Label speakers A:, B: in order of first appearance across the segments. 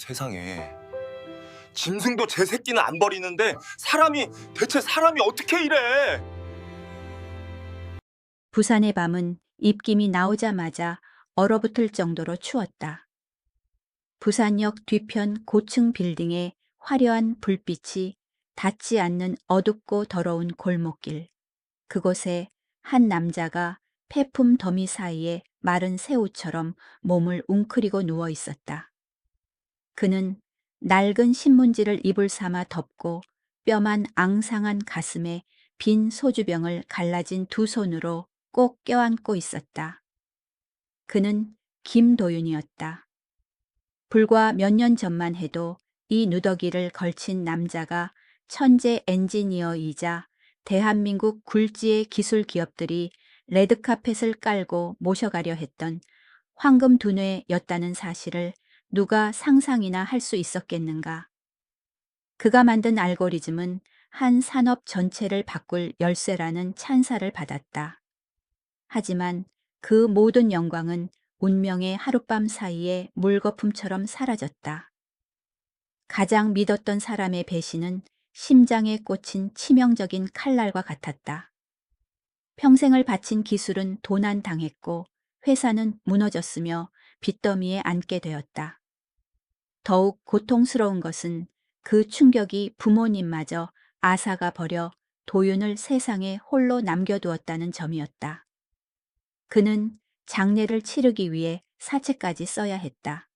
A: 세상에 짐승도 제 새끼는 안 버리는데 대체 사람이 어떻게 이래?
B: 부산의 밤은 입김이 나오자마자 얼어붙을 정도로 추웠다. 부산역 뒤편 고층 빌딩의 화려한 불빛이 닿지 않는 어둡고 더러운 골목길. 그곳에 한 남자가 폐품 더미 사이에 마른 새우처럼 몸을 웅크리고 누워 있었다. 그는 낡은 신문지를 이불 삼아 덮고 뼈만 앙상한 가슴에 빈 소주병을 갈라진 두 손으로 꼭 껴안고 있었다. 그는 김도윤이었다. 불과 몇 년 전만 해도 이 누더기를 걸친 남자가 천재 엔지니어이자 대한민국 굴지의 기술 기업들이 레드카펫을 깔고 모셔가려 했던 황금 두뇌였다는 사실을 누가 상상이나 할 수 있었겠는가. 그가 만든 알고리즘은 한 산업 전체를 바꿀 열쇠라는 찬사를 받았다. 하지만 그 모든 영광은 운명의 하룻밤 사이에 물거품처럼 사라졌다. 가장 믿었던 사람의 배신은 심장에 꽂힌 치명적인 칼날과 같았다. 평생을 바친 기술은 도난당했고 회사는 무너졌으며 빚더미에 앉게 되었다. 더욱 고통스러운 것은 그 충격이 부모님마저 앗아가 버려 도윤을 세상에 홀로 남겨두었다는 점이었다. 그는 장례를 치르기 위해 사채까지 써야 했다.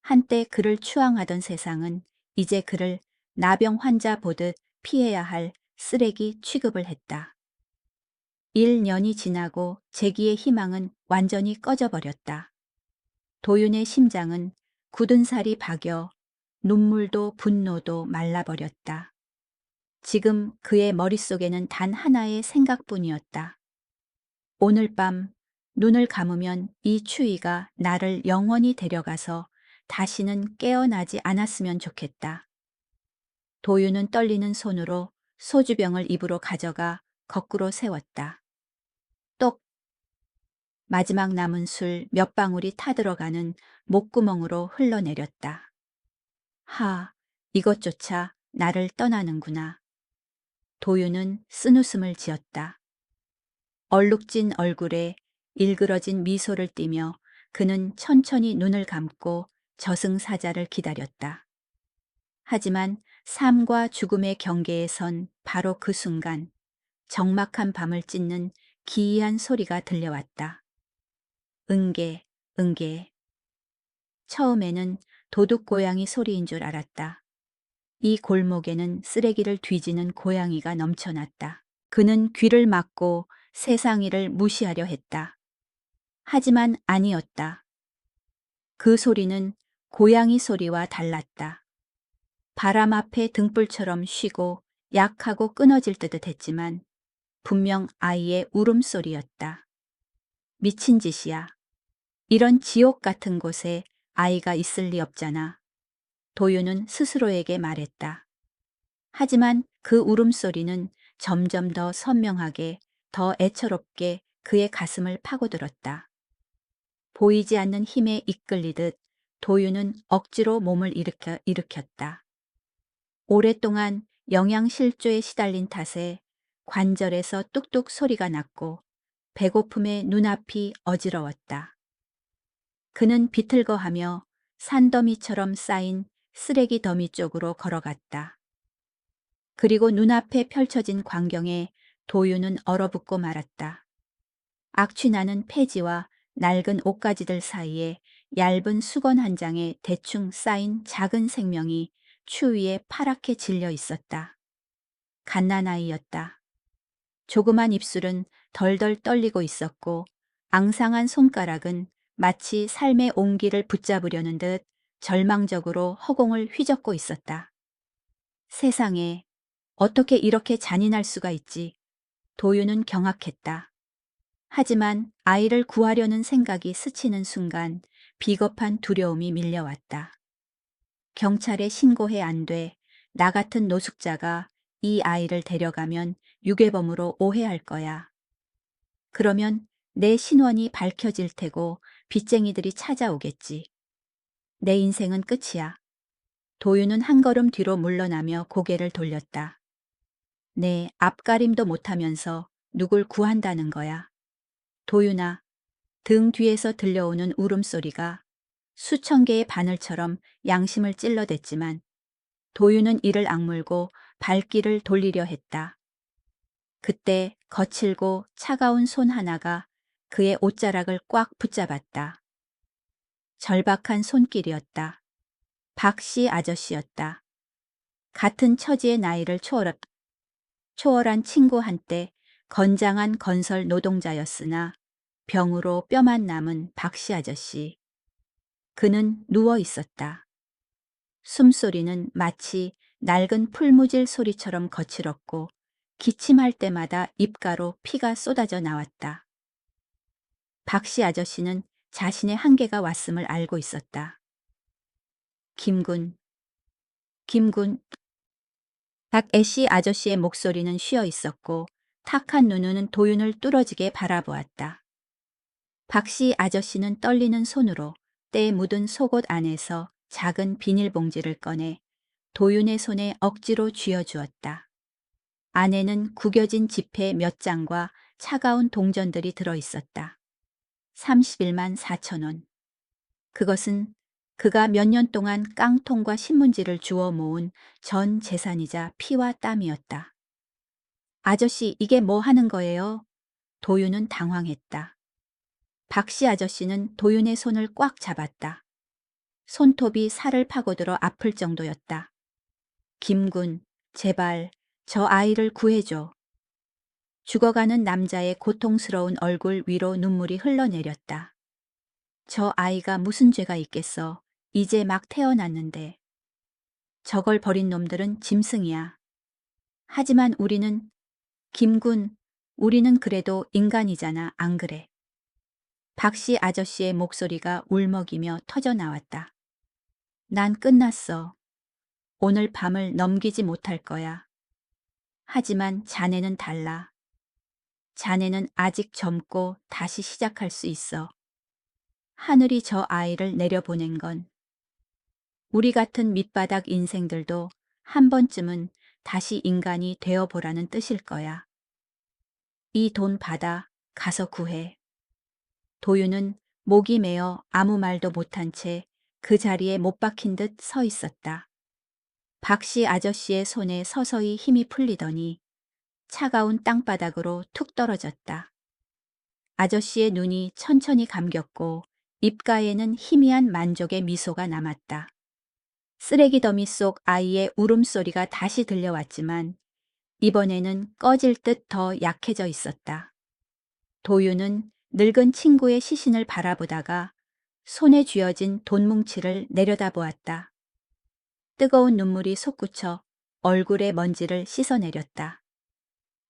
B: 한때 그를 추앙하던 세상은 이제 그를 나병 환자 보듯 피해야 할 쓰레기 취급을 했다. 1년이 지나고 재기의 희망은 완전히 꺼져버렸다. 도윤의 심장은 굳은 살이 박여 눈물도 분노도 말라버렸다. 지금 그의 머릿속에는 단 하나의 생각뿐이었다. 오늘 밤 눈을 감으면 이 추위가 나를 영원히 데려가서 다시는 깨어나지 않았으면 좋겠다. 도윤은 떨리는 손으로 소주병을 입으로 가져가 거꾸로 세웠다. 똑! 마지막 남은 술 몇 방울이 타들어가는 목구멍으로 흘러내렸다. 하, 이것조차 나를 떠나는구나. 도윤은 쓴웃음을 지었다. 얼룩진 얼굴에 일그러진 미소를 띠며 그는 천천히 눈을 감고 저승사자를 기다렸다. 하지만 삶과 죽음의 경계에 선 바로 그 순간 적막한 밤을 찢는 기이한 소리가 들려왔다. 응게, 응게. 처음에는 도둑고양이 소리인 줄 알았다. 이 골목에는 쓰레기를 뒤지는 고양이가 넘쳐났다. 그는 귀를 막고 세상 일을 무시하려 했다. 하지만 아니었다. 그 소리는 고양이 소리와 달랐다. 바람 앞에 등불처럼 쉬고 약하고 끊어질 듯 했지만 분명 아이의 울음소리였다. 미친 짓이야. 이런 지옥 같은 곳에 아이가 있을 리 없잖아. 도윤은 스스로에게 말했다. 하지만 그 울음소리는 점점 더 선명하게, 더 애처롭게 그의 가슴을 파고들었다. 보이지 않는 힘에 이끌리듯 도윤은 억지로 몸을 일으켰다. 오랫동안 영양실조에 시달린 탓에 관절에서 뚝뚝 소리가 났고 배고픔에 눈앞이 어지러웠다. 그는 비틀거하며 산더미처럼 쌓인 쓰레기 더미 쪽으로 걸어갔다. 그리고 눈앞에 펼쳐진 광경에 도윤은 얼어붙고 말았다. 악취나는 폐지와 낡은 옷가지들 사이에 얇은 수건 한 장에 대충 쌓인 작은 생명이 추위에 파랗게 질려 있었다. 갓난아이였다. 조그만 입술은 덜덜 떨리고 있었고 앙상한 손가락은 마치 삶의 온기를 붙잡으려는 듯 절망적으로 허공을 휘젓고 있었다. 세상에 어떻게 이렇게 잔인할 수가 있지? 도윤은 경악했다. 하지만 아이를 구하려는 생각이 스치는 순간 비겁한 두려움이 밀려왔다. 경찰에 신고해 안 돼. 나 같은 노숙자가 이 아이를 데려가면 유괴범으로 오해할 거야. 그러면 내 신원이 밝혀질 테고 빚쟁이들이 찾아오겠지. 내 인생은 끝이야. 도윤은 한 걸음 뒤로 물러나며 고개를 돌렸다. 내 앞가림도 못하면서 누굴 구한다는 거야. 도윤아, 등 뒤에서 들려오는 울음소리가 수천 개의 바늘처럼 양심을 찔러댔지만 도윤은 이를 악물고 발길을 돌리려 했다. 그때 거칠고 차가운 손 하나가 그의 옷자락을 꽉 붙잡았다. 절박한 손길이었다. 박씨 아저씨였다. 같은 처지의 나이를 초월한 친구 한때 건장한 건설 노동자였으나 병으로 뼈만 남은 박씨 아저씨. 그는 누워 있었다. 숨소리는 마치 낡은 풀무질 소리처럼 거칠었고 기침할 때마다 입가로 피가 쏟아져 나왔다. 박씨 아저씨는 자신의 한계가 왔음을 알고 있었다. 김군. 박애씨 아저씨의 목소리는 쉬어 있었고 탁한 눈은 도윤을 뚫어지게 바라보았다. 박씨 아저씨는 떨리는 손으로 때 묻은 속옷 안에서 작은 비닐봉지를 꺼내 도윤의 손에 억지로 쥐어주었다. 안에는 구겨진 지폐 몇 장과 차가운 동전들이 들어있었다. 31만 4천 원. 그것은 그가 몇 년 동안 깡통과 신문지를 주워 모은 전 재산이자 피와 땀이었다. 아저씨, 이게 뭐 하는 거예요? 도윤은 당황했다. 박씨 아저씨는 도윤의 손을 꽉 잡았다. 손톱이 살을 파고들어 아플 정도였다. 김군, 제발 저 아이를 구해줘. 죽어가는 남자의 고통스러운 얼굴 위로 눈물이 흘러내렸다. 저 아이가 무슨 죄가 있겠어. 이제 막 태어났는데. 저걸 버린 놈들은 짐승이야. 하지만 김군, 우리는 그래도 인간이잖아, 안 그래? 박씨 아저씨의 목소리가 울먹이며 터져 나왔다. 난 끝났어. 오늘 밤을 넘기지 못할 거야. 하지만 자네는 달라. 자네는 아직 젊고 다시 시작할 수 있어. 하늘이 저 아이를 내려보낸 건 우리 같은 밑바닥 인생들도 한 번쯤은 다시 인간이 되어보라는 뜻일 거야. 이 돈 받아 가서 구해. 도윤은 목이 메어 아무 말도 못한 채 그 자리에 못 박힌 듯 서 있었다. 박씨 아저씨의 손에 서서히 힘이 풀리더니 차가운 땅바닥으로 툭 떨어졌다. 아저씨의 눈이 천천히 감겼고 입가에는 희미한 만족의 미소가 남았다. 쓰레기 더미 속 아이의 울음소리가 다시 들려왔지만 이번에는 꺼질 듯 더 약해져 있었다. 도윤은 늙은 친구의 시신을 바라보다가 손에 쥐어진 돈뭉치를 내려다보았다. 뜨거운 눈물이 솟구쳐 얼굴의 먼지를 씻어내렸다.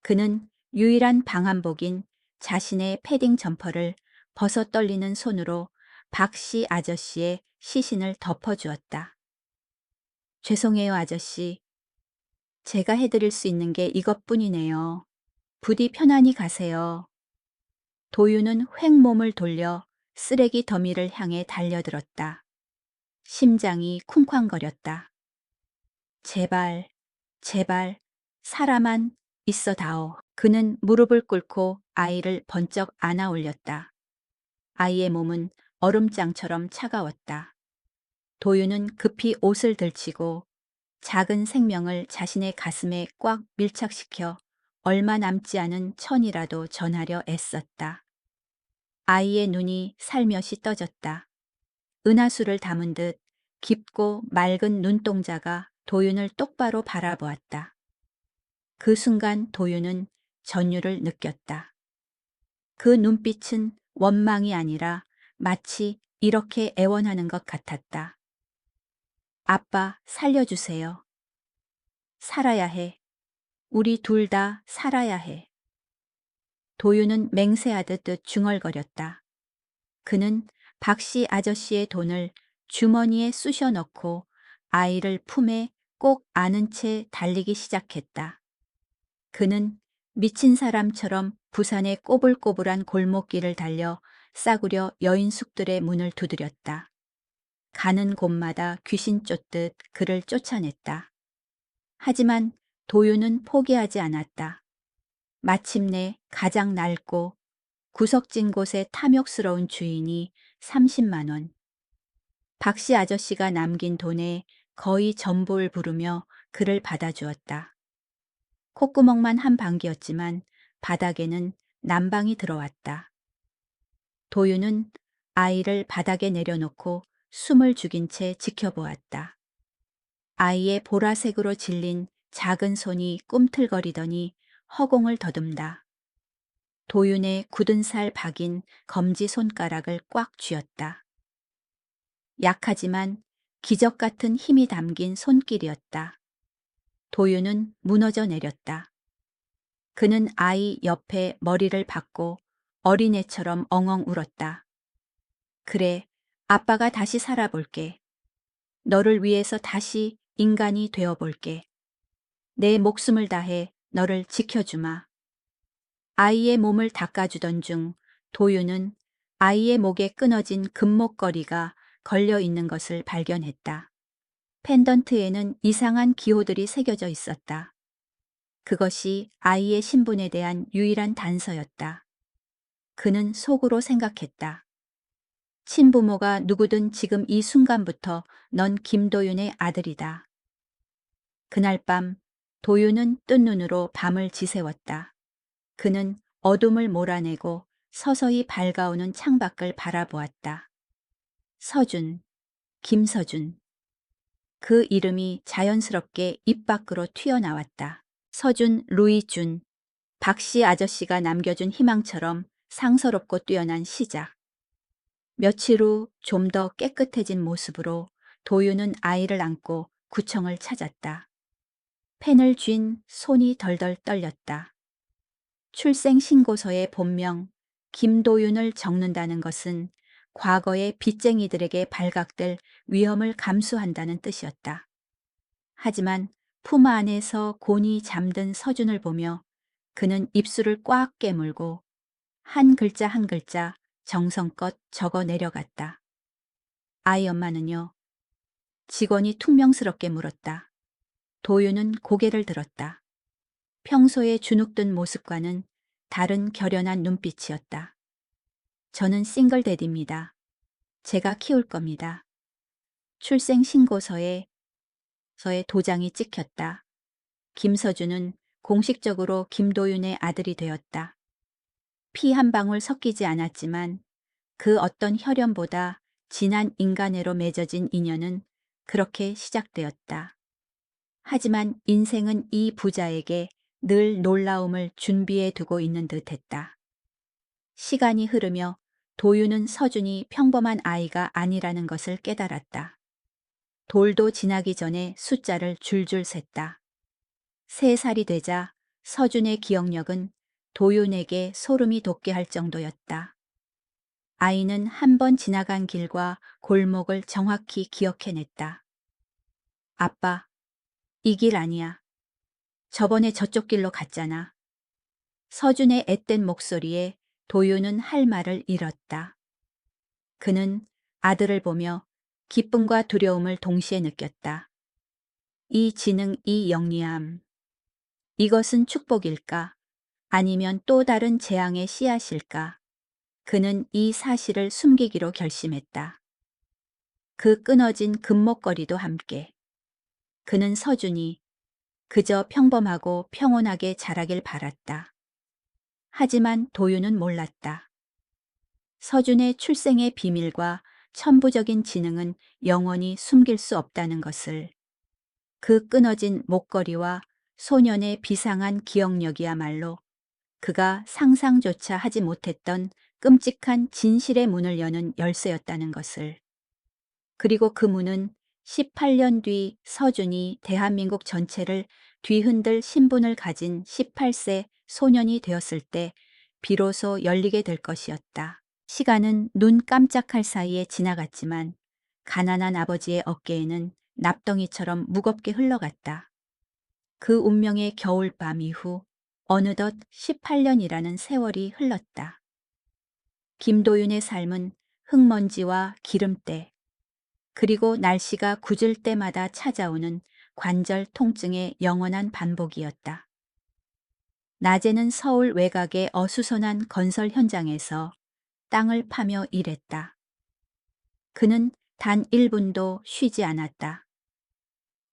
B: 그는 유일한 방한복인 자신의 패딩 점퍼를 벗어 떨리는 손으로 박씨 아저씨의 시신을 덮어주었다. 죄송해요, 아저씨. 제가 해드릴 수 있는 게 이것뿐이네요. 부디 편안히 가세요. 도윤은 횡몸을 돌려 쓰레기 더미를 향해 달려들었다. 심장이 쿵쾅거렸다. 제발, 제발, 살아만 있어 다오. 그는 무릎을 꿇고 아이를 번쩍 안아 올렸다. 아이의 몸은 얼음장처럼 차가웠다. 도윤은 급히 옷을 들치고 작은 생명을 자신의 가슴에 꽉 밀착시켜 얼마 남지 않은 천이라도 전하려 애썼다. 아이의 눈이 살며시 떠졌다. 은하수를 담은 듯 깊고 맑은 눈동자가 도윤을 똑바로 바라보았다. 그 순간 도윤은 전율을 느꼈다. 그 눈빛은 원망이 아니라 마치 이렇게 애원하는 것 같았다. 아빠, 살려주세요. 살아야 해. 우리 둘 다 살아야 해. 도윤은 맹세하듯 중얼거렸다. 그는 박씨 아저씨의 돈을 주머니에 쑤셔 넣고 아이를 품에 꼭 안은 채 달리기 시작했다. 그는 미친 사람처럼 부산의 꼬불꼬불한 골목길을 달려 싸구려 여인숙들의 문을 두드렸다. 가는 곳마다 귀신 쫓듯 그를 쫓아냈다. 하지만 도윤은 포기하지 않았다. 마침내 가장 낡고 구석진 곳에 탐욕스러운 주인이 30만 원. 박씨 아저씨가 남긴 돈에 거의 전부를 부르며 그를 받아주었다. 콧구멍만 한 방귀였지만 바닥에는 난방이 들어왔다. 도윤은 아이를 바닥에 내려놓고 숨을 죽인 채 지켜보았다. 아이의 보라색으로 질린 작은 손이 꿈틀거리더니 허공을 더듬다. 도윤의 굳은 살 박인 검지 손가락을 꽉 쥐었다. 약하지만 기적 같은 힘이 담긴 손길이었다. 도윤은 무너져 내렸다. 그는 아이 옆에 머리를 박고 어린애처럼 엉엉 울었다. 그래, 아빠가 다시 살아볼게. 너를 위해서 다시 인간이 되어볼게. 내 목숨을 다해 너를 지켜주마. 아이의 몸을 닦아주던 중 도윤은 아이의 목에 끊어진 금목걸이가 걸려 있는 것을 발견했다. 펜던트에는 이상한 기호들이 새겨져 있었다. 그것이 아이의 신분에 대한 유일한 단서였다. 그는 속으로 생각했다. 친부모가 누구든 지금 이 순간부터 넌 김도윤의 아들이다. 그날 밤 도윤은 뜬 눈으로 밤을 지새웠다. 그는 어둠을 몰아내고 서서히 밝아오는 창밖을 바라보았다. 서준, 김서준. 그 이름이 자연스럽게 입 밖으로 튀어나왔다. 서준, 루이준. 박씨 아저씨가 남겨준 희망처럼 상서롭고 뛰어난 시작. 며칠 후 좀 더 깨끗해진 모습으로 도윤은 아이를 안고 구청을 찾았다. 펜을 쥔 손이 덜덜 떨렸다. 출생신고서의 본명 김도윤을 적는다는 것은 과거의 빚쟁이들에게 발각될 위험을 감수한다는 뜻이었다. 하지만 품 안에서 곤히 잠든 서준을 보며 그는 입술을 꽉 깨물고 한 글자 한 글자 정성껏 적어 내려갔다. 아이 엄마는요? 직원이 퉁명스럽게 물었다. 도윤은 고개를 들었다. 평소에 주눅든 모습과는 다른 결연한 눈빛이었다. 저는 싱글데디입니다. 제가 키울 겁니다. 출생신고서에 도장이 찍혔다. 김서준은 공식적으로 김도윤의 아들이 되었다. 피 한 방울 섞이지 않았지만 그 어떤 혈연보다 진한 인간애로 맺어진 인연은 그렇게 시작되었다. 하지만 인생은 이 부자에게 늘 놀라움을 준비해 두고 있는 듯했다. 시간이 흐르며 도윤은 서준이 평범한 아이가 아니라는 것을 깨달았다. 돌도 지나기 전에 숫자를 줄줄 셌다. 3살이 되자 서준의 기억력은 도윤에게 소름이 돋게 할 정도였다. 아이는 한 번 지나간 길과 골목을 정확히 기억해냈다. 아빠, 이 길 아니야. 저번에 저쪽 길로 갔잖아. 서준의 앳된 목소리에 도윤은 할 말을 잃었다. 그는 아들을 보며 기쁨과 두려움을 동시에 느꼈다. 이 지능, 이 영리함. 이것은 축복일까? 아니면 또 다른 재앙의 씨앗일까? 그는 이 사실을 숨기기로 결심했다. 그 끊어진 금목걸이도 함께. 그는 서준이 그저 평범하고 평온하게 자라길 바랐다. 하지만 도윤은 몰랐다. 서준의 출생의 비밀과 천부적인 지능은 영원히 숨길 수 없다는 것을. 그 끊어진 목걸이와 소년의 비상한 기억력이야말로 그가 상상조차 하지 못했던 끔찍한 진실의 문을 여는 열쇠였다는 것을. 그리고 그 문은 18년 뒤 서준이 대한민국 전체를 뒤흔들 신분을 가진 18세 소년이 되었을 때 비로소 열리게 될 것이었다. 시간은 눈 깜짝할 사이에 지나갔지만 가난한 아버지의 어깨에는 납덩이처럼 무겁게 흘러갔다. 그 운명의 겨울밤 이후 어느덧 18년이라는 세월이 흘렀다. 김도윤의 삶은 흙먼지와 기름때, 그리고 날씨가 굳을 때마다 찾아오는 관절 통증의 영원한 반복이었다. 낮에는 서울 외곽의 어수선한 건설 현장에서 땅을 파며 일했다. 그는 단 1분도 쉬지 않았다.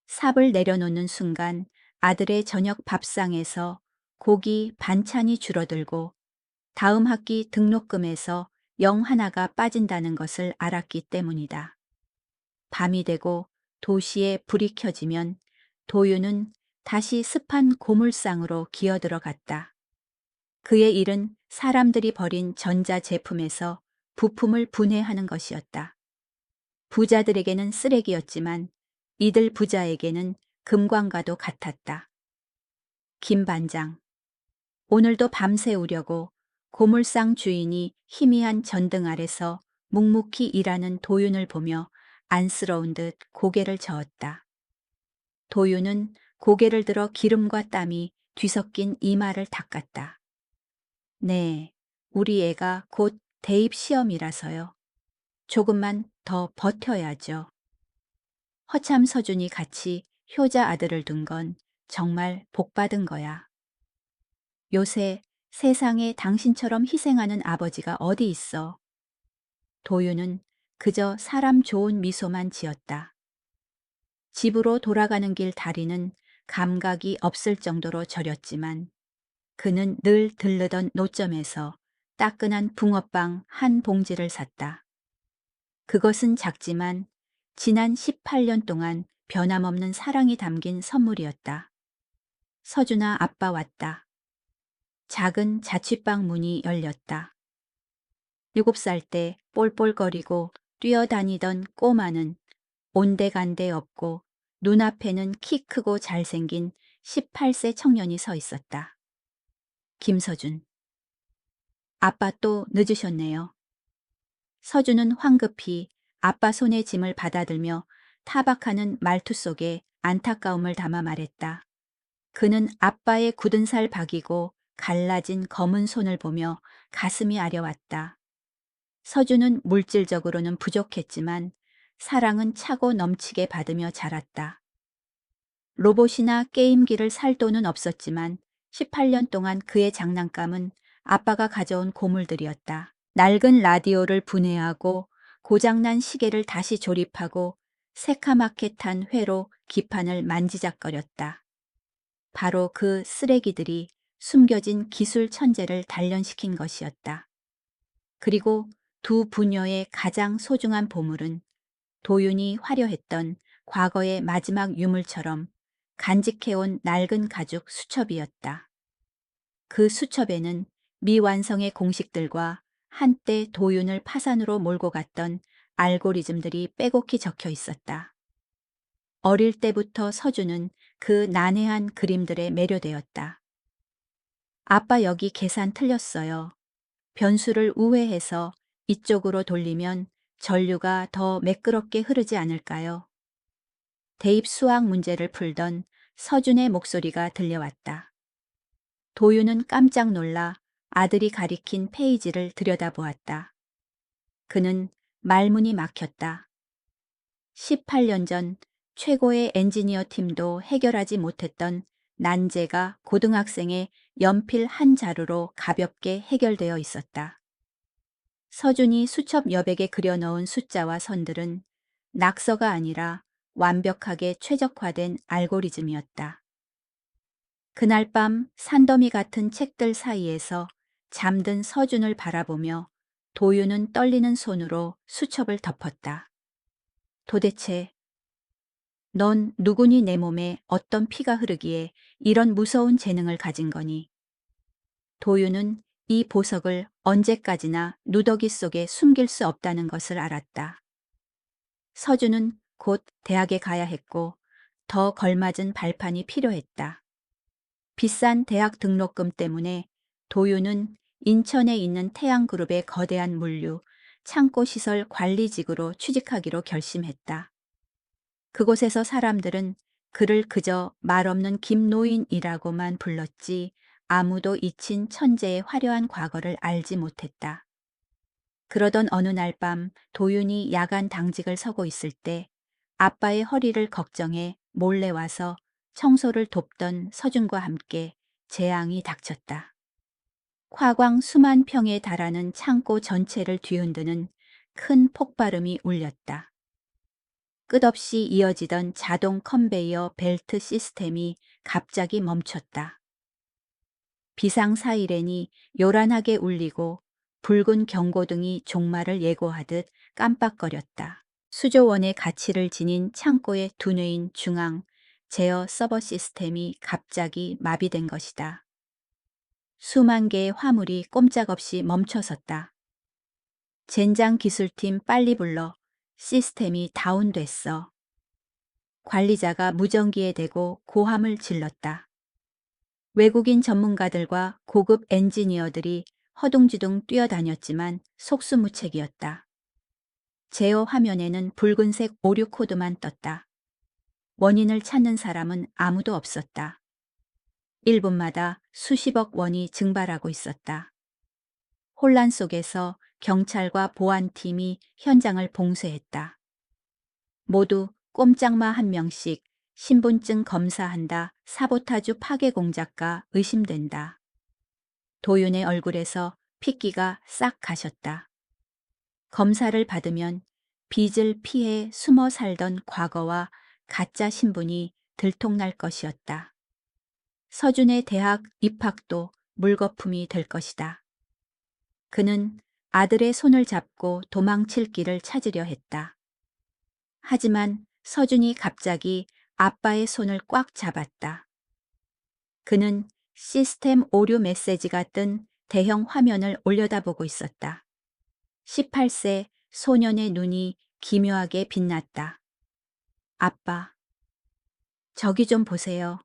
B: 삽을 내려놓는 순간 아들의 저녁 밥상에서 고기 반찬이 줄어들고 다음 학기 등록금에서 영 하나가 빠진다는 것을 알았기 때문이다. 밤이 되고 도시에 불이 켜지면 도윤은 다시 습한 고물상으로 기어들어갔다. 그의 일은 사람들이 버린 전자제품에서 부품을 분해하는 것이었다. 부자들에게는 쓰레기였지만 이들 부자에게는 금광과도 같았다. 김 반장. 오늘도 밤새우려고 고물상 주인이 희미한 전등 아래서 묵묵히 일하는 도윤을 보며 안쓰러운 듯 고개를 저었다. 도윤은 고개를 들어 기름과 땀이 뒤섞인 이마를 닦았다. 네, 우리 애가 곧 대입 시험이라서요. 조금만 더 버텨야죠. 허참 서준이 같이 효자 아들을 둔 건 정말 복받은 거야. 요새 세상에 당신처럼 희생하는 아버지가 어디 있어? 도윤은 그저 사람 좋은 미소만 지었다. 집으로 돌아가는 길 다리는 감각이 없을 정도로 저렸지만 그는 늘 들르던 노점에서 따끈한 붕어빵 한 봉지를 샀다. 그것은 작지만 지난 18년 동안 변함없는 사랑이 담긴 선물이었다. 서준아, 아빠 왔다. 작은 자취방 문이 열렸다. 7살 때 볼볼거리고 뛰어다니던 꼬마는 온데간데 없고 눈앞에는 키 크고 잘생긴 18세 청년이 서 있었다. 김서준. 아빠 또 늦으셨네요. 서준은 황급히 아빠 손의 짐을 받아들며 타박하는 말투 속에 안타까움을 담아 말했다. 그는 아빠의 굳은 살 박이고 갈라진 검은 손을 보며 가슴이 아려왔다. 서준은 물질적으로는 부족했지만 사랑은 차고 넘치게 받으며 자랐다. 로봇이나 게임기를 살 돈은 없었지만 18년 동안 그의 장난감은 아빠가 가져온 고물들이었다. 낡은 라디오를 분해하고 고장난 시계를 다시 조립하고 새카맣게 탄 회로 기판을 만지작거렸다. 바로 그 쓰레기들이 숨겨진 기술 천재를 단련시킨 것이었다. 그리고 두 부녀의 가장 소중한 보물은 도윤이 화려했던 과거의 마지막 유물처럼 간직해온 낡은 가죽 수첩이었다. 그 수첩에는 미완성의 공식들과 한때 도윤을 파산으로 몰고 갔던 알고리즘들이 빼곡히 적혀 있었다. 어릴 때부터 서준은 그 난해한 그림들에 매료되었다. 아빠 여기 계산 틀렸어요. 변수를 우회해서 이쪽으로 돌리면 전류가 더 매끄럽게 흐르지 않을까요? 대입 수학 문제를 풀던 서준의 목소리가 들려왔다. 도윤은 깜짝 놀라 아들이 가리킨 페이지를 들여다보았다. 그는 말문이 막혔다. 18년 전 최고의 엔지니어 팀도 해결하지 못했던 난제가 고등학생의 연필 한 자루로 가볍게 해결되어 있었다. 서준이 수첩 여백에 그려넣은 숫자와 선들은 낙서가 아니라 완벽하게 최적화된 알고리즘이었다. 그날 밤 산더미 같은 책들 사이에서 잠든 서준을 바라보며 도윤은 떨리는 손으로 수첩을 덮었다. 도대체 넌 누구니 내 몸에 어떤 피가 흐르기에 이런 무서운 재능을 가진 거니? 도윤은 이 보석을 언제까지나 누더기 속에 숨길 수 없다는 것을 알았다. 서준은 곧 대학에 가야 했고 더 걸맞은 발판이 필요했다. 비싼 대학 등록금 때문에 도윤은 인천에 있는 태양그룹의 거대한 물류, 창고시설 관리직으로 취직하기로 결심했다. 그곳에서 사람들은 그를 그저 말없는 김노인이라고만 불렀지 아무도 잊힌 천재의 화려한 과거를 알지 못했다. 그러던 어느 날 밤 도윤이 야간 당직을 서고 있을 때 아빠의 허리를 걱정해 몰래 와서 청소를 돕던 서준과 함께 재앙이 닥쳤다. 화광 수만 평에 달하는 창고 전체를 뒤흔드는 큰 폭발음이 울렸다. 끝없이 이어지던 자동 컨베이어 벨트 시스템이 갑자기 멈췄다. 비상 사이렌이 요란하게 울리고 붉은 경고등이 종말을 예고하듯 깜빡거렸다. 수조원의 가치를 지닌 창고의 두뇌인 중앙 제어 서버 시스템이 갑자기 마비된 것이다. 수만 개의 화물이 꼼짝없이 멈춰섰다. 젠장 기술팀 빨리 불러. 시스템이 다운됐어. 관리자가 무전기에 대고 고함을 질렀다. 외국인 전문가들과 고급 엔지니어들이 허둥지둥 뛰어다녔지만 속수무책이었다. 제어 화면에는 붉은색 오류 코드만 떴다. 원인을 찾는 사람은 아무도 없었다. 1분마다 수십억 원이 증발하고 있었다. 혼란 속에서 경찰과 보안팀이 현장을 봉쇄했다. 모두 꼼짝마 한 명씩 신분증 검사한다. 사보타주 파괴 공작가 의심된다. 도윤의 얼굴에서 핏기가 싹 가셨다. 검사를 받으면 빚을 피해 숨어 살던 과거와 가짜 신분이 들통날 것이었다. 서준의 대학 입학도 물거품이 될 것이다. 그는 아들의 손을 잡고 도망칠 길을 찾으려 했다. 하지만 서준이 갑자기 아빠의 손을 꽉 잡았다. 그는 시스템 오류 메시지가 뜬 대형 화면을 올려다보고 있었다. 18세 소년의 눈이 기묘하게 빛났다. 아빠, 저기 좀 보세요.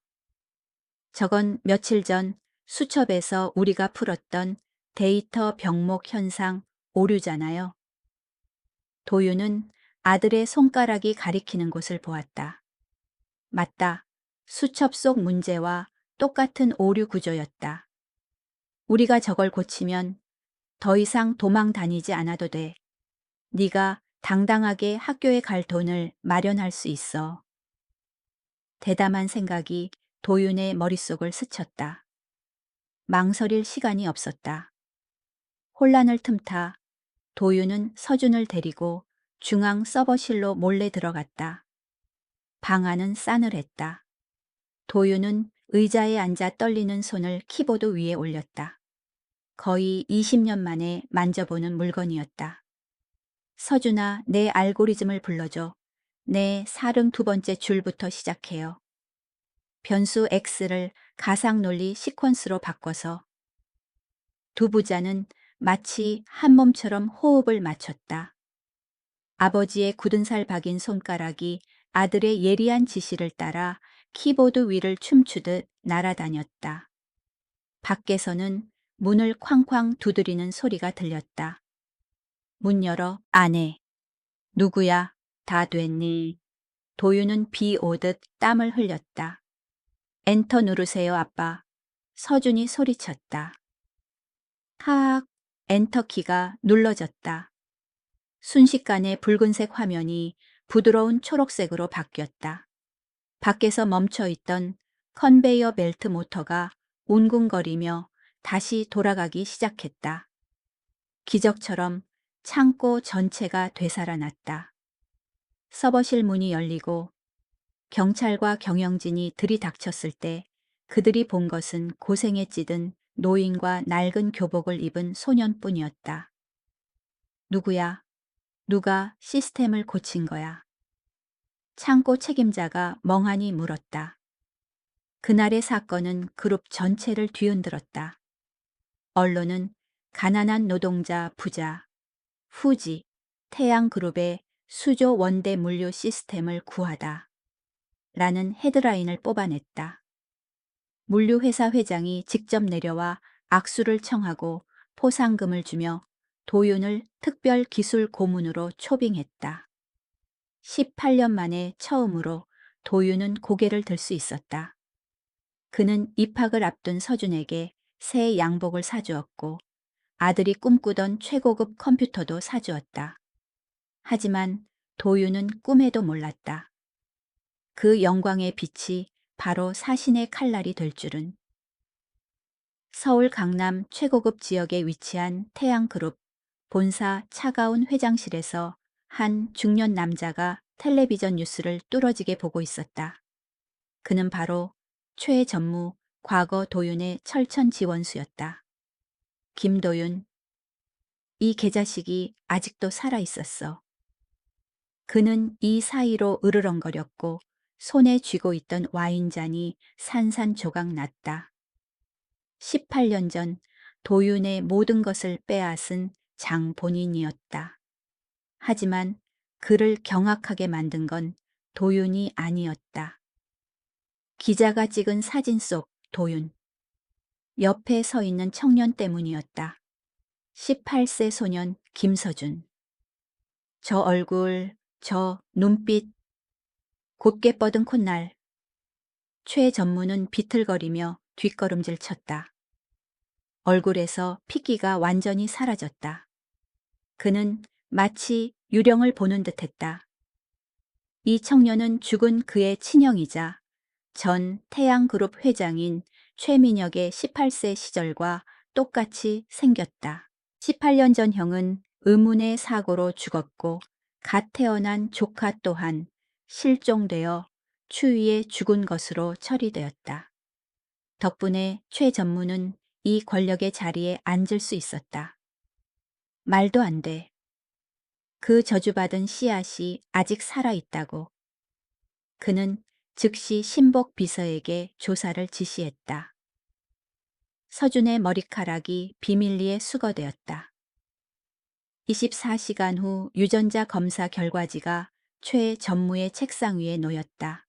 B: 저건 며칠 전 수첩에서 우리가 풀었던 데이터 병목 현상 오류잖아요. 도윤은 아들의 손가락이 가리키는 곳을 보았다. 맞다. 수첩 속 문제와 똑같은 오류 구조였다. 우리가 저걸 고치면 더 이상 도망 다니지 않아도 돼. 네가 당당하게 학교에 갈 돈을 마련할 수 있어. 대담한 생각이 도윤의 머릿속을 스쳤다. 망설일 시간이 없었다. 혼란을 틈타 도윤은 서준을 데리고 중앙 서버실로 몰래 들어갔다. 방 안은 싸늘했다. 도윤은 의자에 앉아 떨리는 손을 키보드 위에 올렸다. 거의 20년 만에 만져보는 물건이었다. 서준아, 내 알고리즘을 불러줘. 내 42번째 줄부터 시작해요. 변수 X를 가상 논리 시퀀스로 바꿔서. 두 부자는 마치 한 몸처럼 호흡을 맞췄다. 아버지의 굳은 살 박인 손가락이 아들의 예리한 지시를 따라 키보드 위를 춤추듯 날아다녔다. 밖에서는 문을 쾅쾅 두드리는 소리가 들렸다. 문 열어. 안에. 누구야? 다 됐니? 도윤은 비 오듯 땀을 흘렸다. 엔터 누르세요, 아빠. 서준이 소리쳤다. 하악. 엔터키가 눌러졌다. 순식간에 붉은색 화면이 부드러운 초록색으로 바뀌었다. 밖에서 멈춰있던 컨베이어 벨트 모터가 웅궁거리며 다시 돌아가기 시작했다. 기적처럼 창고 전체가 되살아났다. 서버실 문이 열리고 경찰과 경영진이 들이닥쳤을 때 그들이 본 것은 고생에 찌든 노인과 낡은 교복을 입은 소년뿐이었다. 누구야? 누가 시스템을 고친 거야? 창고 책임자가 멍하니 물었다. 그날의 사건은 그룹 전체를 뒤흔들었다. 언론은 가난한 노동자 부자, 후지, 태양그룹의 수조 원대 물류 시스템을 구하다. 라는 헤드라인을 뽑아냈다. 물류회사 회장이 직접 내려와 악수를 청하고 포상금을 주며 도윤을 특별 기술 고문으로 초빙했다. 18년 만에 처음으로 도윤은 고개를 들 수 있었다. 그는 입학을 앞둔 서준에게 새 양복을 사주었고 아들이 꿈꾸던 최고급 컴퓨터도 사주었다. 하지만 도윤은 꿈에도 몰랐다. 그 영광의 빛이 바로 사신의 칼날이 될 줄은. 서울 강남 최고급 지역에 위치한 태양그룹 본사 차가운 회장실에서 한 중년 남자가 텔레비전 뉴스를 뚫어지게 보고 있었다. 그는 바로 최전무, 과거 도윤의 철천 지원수였다. 김도윤, 이 개자식이 아직도 살아 있었어. 그는 이 사이로 으르렁거렸고 손에 쥐고 있던 와인잔이 산산조각 났다. 18년 전 도윤의 모든 것을 빼앗은 장본인이었다. 하지만 그를 경악하게 만든 건 도윤이 아니었다. 기자가 찍은 사진 속 도윤. 옆에 서 있는 청년 때문이었다. 18세 소년 김서준. 저 얼굴, 저 눈빛, 곧게 뻗은 콧날. 최 전무는 비틀거리며 뒷걸음질 쳤다. 얼굴에서 핏기가 완전히 사라졌다. 그는 마치 유령을 보는 듯했다. 이 청년은 죽은 그의 친형이자 전 태양그룹 회장인 최민혁의 18세 시절과 똑같이 생겼다. 18년 전 형은 의문의 사고로 죽었고 갓 태어난 조카 또한 실종되어 추위에 죽은 것으로 처리되었다. 덕분에 최 전무는 이 권력의 자리에 앉을 수 있었다. 말도 안 돼. 그 저주받은 씨앗이 아직 살아있다고. 그는 즉시 신복 비서에게 조사를 지시했다. 서준의 머리카락이 비밀리에 수거되었다. 24시간 후 유전자 검사 결과지가 최 전무의 책상 위에 놓였다.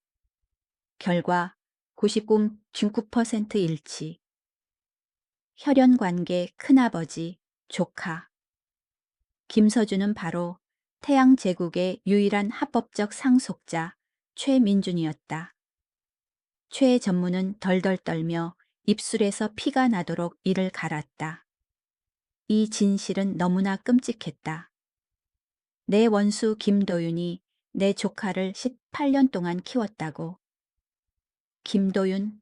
B: 결과 99.9% 일치. 혈연관계 큰아버지, 조카. 김서준은 바로 태양제국의 유일한 합법적 상속자 최민준이었다. 최 전무는 덜덜 떨며 입술에서 피가 나도록 이를 갈았다. 이 진실은 너무나 끔찍했다. 내 원수 김도윤이 내 조카를 18년 동안 키웠다고. 김도윤,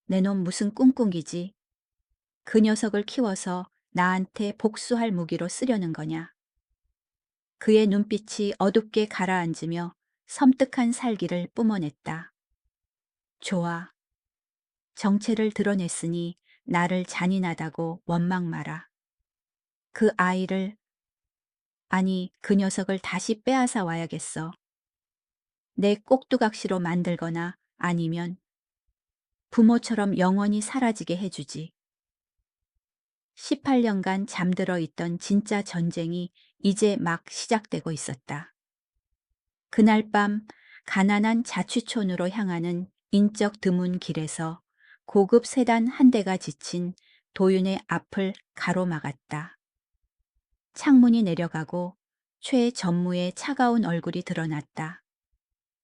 B: 내 놈 무슨 꿍꿍이지. 그 녀석을 키워서 나한테 복수할 무기로 쓰려는 거냐. 그의 눈빛이 어둡게 가라앉으며 섬뜩한 살기를 뿜어냈다. 좋아. 정체를 드러냈으니 나를 잔인하다고 원망 마라. 그 아이를, 아니 그 녀석을 다시 빼앗아 와야겠어. 내 꼭두각시로 만들거나 아니면 부모처럼 영원히 사라지게 해주지. 18년간 잠들어 있던 진짜 전쟁이 이제 막 시작되고 있었다. 그날 밤 가난한 자취촌으로 향하는 인적 드문 길에서 고급 세단 한 대가 지친 도윤의 앞을 가로막았다. 창문이 내려가고 최 전무의 차가운 얼굴이 드러났다.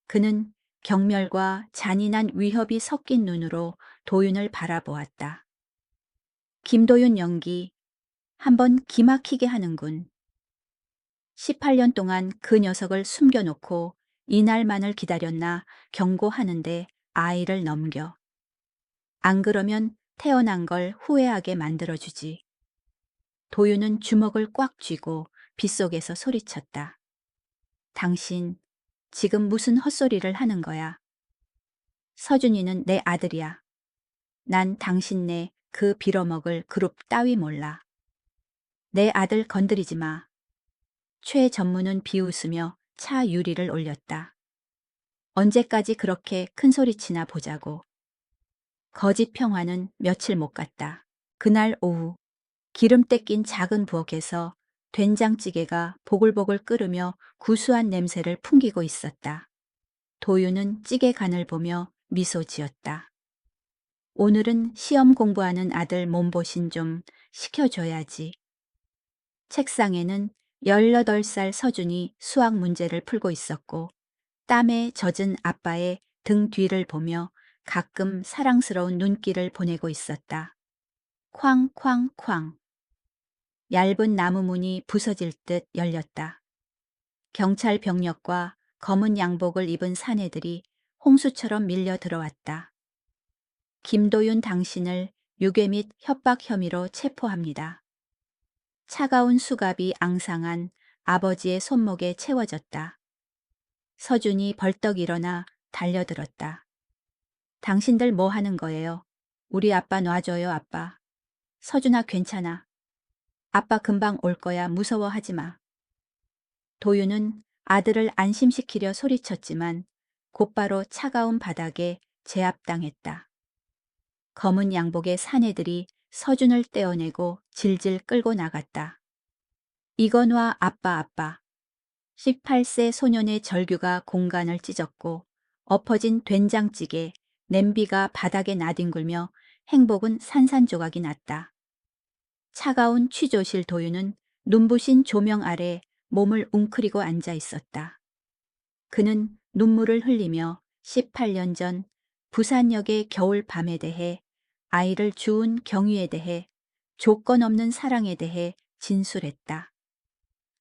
B: 그는 경멸과 잔인한 위협이 섞인 눈으로 도윤을 바라보았다. 김도윤 연기 한번 기막히게 하는군. 18년 동안 그 녀석을 숨겨놓고 이날만을 기다렸나 경고하는데 아이를 넘겨. 안 그러면 태어난 걸 후회하게 만들어주지. 도윤은 주먹을 꽉 쥐고 빗속에서 소리쳤다. 당신 지금 무슨 헛소리를 하는 거야. 서준이는 내 아들이야. 난 당신네 그 빌어먹을 그룹 따위 몰라. 내 아들 건드리지 마. 최 전무는 비웃으며 차 유리를 올렸다. 언제까지 그렇게 큰 소리치나 보자고. 거짓 평화는 며칠 못 갔다. 그날 오후 기름때 낀 작은 부엌에서 된장찌개가 보글보글 끓으며 구수한 냄새를 풍기고 있었다. 도윤은 찌개 간을 보며 미소 지었다. 오늘은 시험 공부하는 아들 몸보신 좀 시켜줘야지. 책상에는 18살 서준이 수학 문제를 풀고 있었고 땀에 젖은 아빠의 등 뒤를 보며 가끔 사랑스러운 눈길을 보내고 있었다. 쾅쾅쾅. 얇은 나무 문이 부서질 듯 열렸다. 경찰 병력과 검은 양복을 입은 사내들이 홍수처럼 밀려 들어왔다. 김도윤 당신을 유괴 및 협박 혐의로 체포합니다. 차가운 수갑이 앙상한 아버지의 손목에 채워졌다. 서준이 벌떡 일어나 달려들었다. 당신들 뭐 하는 거예요? 우리 아빠 놔줘요, 아빠. 서준아, 괜찮아. 아빠 금방 올 거야. 무서워하지 마. 도윤은 아들을 안심시키려 소리쳤지만 곧바로 차가운 바닥에 제압당했다. 검은 양복의 사내들이 서준을 떼어내고 질질 끌고 나갔다. 이거 놔, 아빠, 아빠. 18세 소년의 절규가 공간을 찢었고 엎어진 된장찌개, 냄비가 바닥에 나뒹굴며 행복은 산산조각이 났다. 차가운 취조실 도윤은 눈부신 조명 아래 몸을 웅크리고 앉아 있었다. 그는 눈물을 흘리며 18년 전 부산역의 겨울 밤에 대해, 아이를 주운 경위에 대해, 조건 없는 사랑에 대해 진술했다.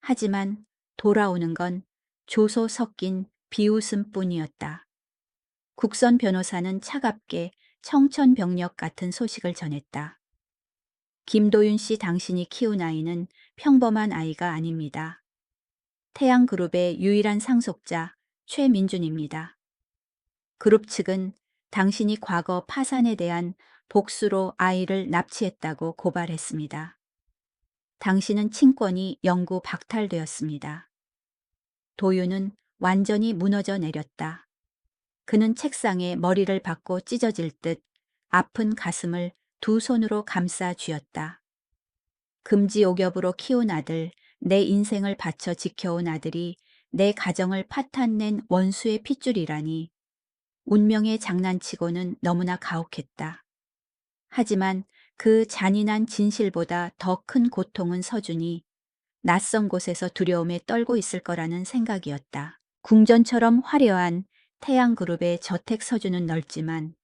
B: 하지만 돌아오는 건 조소 섞인 비웃음뿐이었다. 국선 변호사는 차갑게 청천벽력 같은 소식을 전했다. 김도윤 씨, 당신이 키운 아이는 평범한 아이가 아닙니다. 태양그룹의 유일한 상속자 최민준입니다. 그룹 측은 당신이 과거 파산에 대한 복수로 아이를 납치했다고 고발했습니다. 당신은 친권이 영구 박탈되었습니다. 도윤은 완전히 무너져 내렸다. 그는 책상에 머리를 박고 찢어질 듯 아픈 가슴을 두 손으로 감싸 쥐었다. 금지 오겹으로 키운 아들, 내 인생을 바쳐 지켜온 아들이 내 가정을 파탄낸 원수의 핏줄이라니. 운명의 장난치고는 너무나 가혹했다. 하지만 그 잔인한 진실보다 더 큰 고통은 서준이 낯선 곳에서 두려움에 떨고 있을 거라는 생각이었다. 궁전처럼 화려한 태양그룹의 저택 서준은 넓지만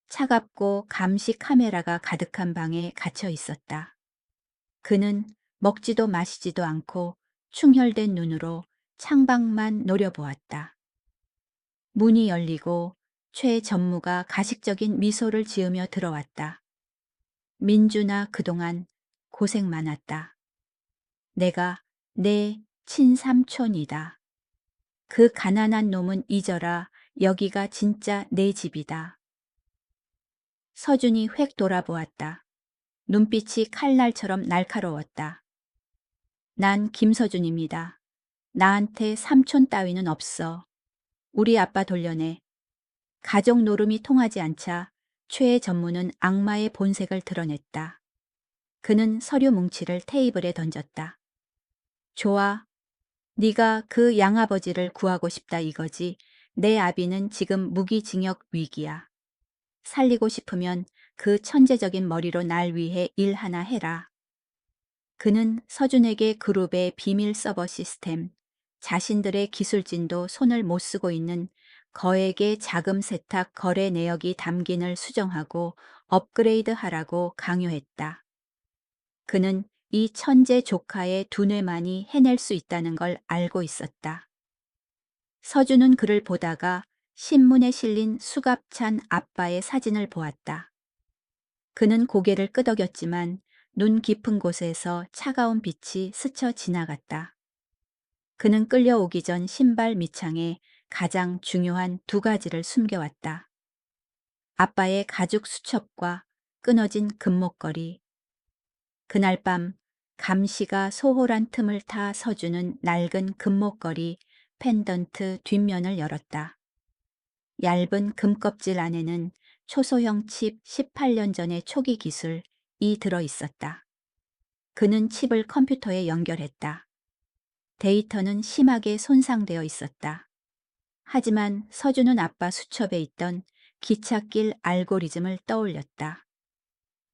B: 차갑고 감시 카메라가 가득한 방에 갇혀 있었다. 그는 먹지도 마시지도 않고 충혈된 눈으로 창밖만 노려보았다. 문이 열리고 최 전무가 가식적인 미소를 지으며 들어왔다. 민준아, 그동안 고생 많았다. 내가 내 친삼촌이다. 그 가난한 놈은 잊어라. 여기가 진짜 내 집이다. 서준이 획 돌아보았다. 눈빛이 칼날처럼 날카로웠다. 난 김서준입니다. 나한테 삼촌 따위는 없어. 우리 아빠 돌려내. 가족 노름이 통하지 않자 최 전무는 악마의 본색을 드러냈다. 그는 서류 뭉치를 테이블에 던졌다. 좋아. 네가 그 양아버지를 구하고 싶다 이거지. 내 아비는 지금 무기징역 위기야. 살리고 싶으면 그 천재적인 머리로 날 위해 일 하나 해라. 그는 서준에게 그룹의 비밀 서버 시스템, 자신들의 기술진도 손을 못 쓰고 있는 거액의 자금 세탁 거래 내역이 담긴을 수정하고 업그레이드하라고 강요했다. 그는 이 천재 조카의 두뇌만이 해낼 수 있다는 걸 알고 있었다. 서준은 그를 보다가 신문에 실린 수갑찬 아빠의 사진을 보았다. 그는 고개를 끄덕였지만 눈 깊은 곳에서 차가운 빛이 스쳐 지나갔다. 그는 끌려오기 전 신발 밑창에 가장 중요한 두 가지를 숨겨왔다. 아빠의 가죽 수첩과 끊어진 금목걸이. 그날 밤 감시가 소홀한 틈을 타 서주는 낡은 금목걸이 펜던트 뒷면을 열었다. 얇은 금껍질 안에는 초소형 칩 18년 전의 초기 기술이 들어 있었다. 그는 칩을 컴퓨터에 연결했다. 데이터는 심하게 손상되어 있었다. 하지만 서준은 아빠 수첩에 있던 기찻길 알고리즘을 떠올렸다.